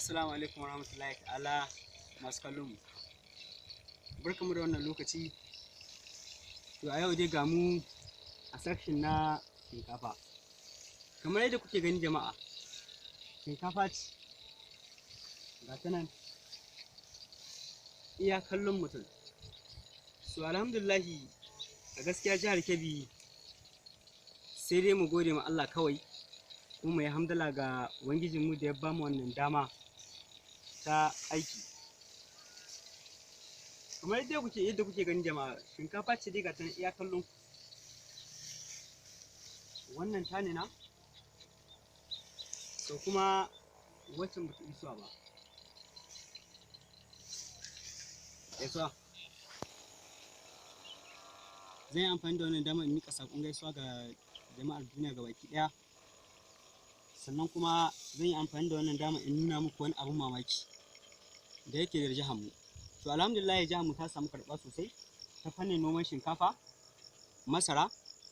Assalamu alaikum warahmatullahi ta'ala masu kallon mu. Barkamu da wannan lokaci. To a yau dai ga mu a section na shinkafa. Kamar yadda kuke gani jama'a, shinkafa ce ga ta nan iya kallon mutum. So alhamdulillahi a gaskiya jihar Kebbi sai dai mu gode ma Allah kawai, kuma mu yi hamdala ga ubangijinmu da ya bamu wannan dama ta aiki. Kamar yadda kuke gani jama'a, shinkafa ce dai ga ta iya kallon ku. Wannan ta nuna, to kuma waccan ba ta isuwa ba. Gaisuwa. Zan yi amfani da wannan dama in miƙa saƙon gaisuwa ga jama'ar duniya gabaki ɗaya. Sannan kuma zan yi amfani da wannan dama in nuna muku wani abun mamaki da yake da jihar mu. To alhamdulillah jihar mu ta samu karɓa sosai ta fannin noman shinkafa, masara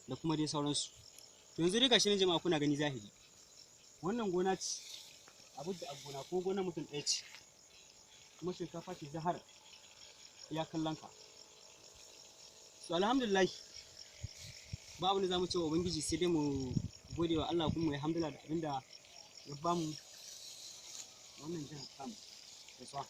da kuma dai sauransu. To yanzu dai gashi nan jama'a kuna gani zahiri. Wannan gona ce, abu da gona ko gonar mutum ɗaya ce. Kuma shinkafa ce zahar iya kallon ka. So alhamdulillah ba abin da za mu ce wa ubangiji sai dai mu gode wa Allah, kuma mu yi hamdala da abin da ya bamu wannan jihar tamu. Gaisuwa.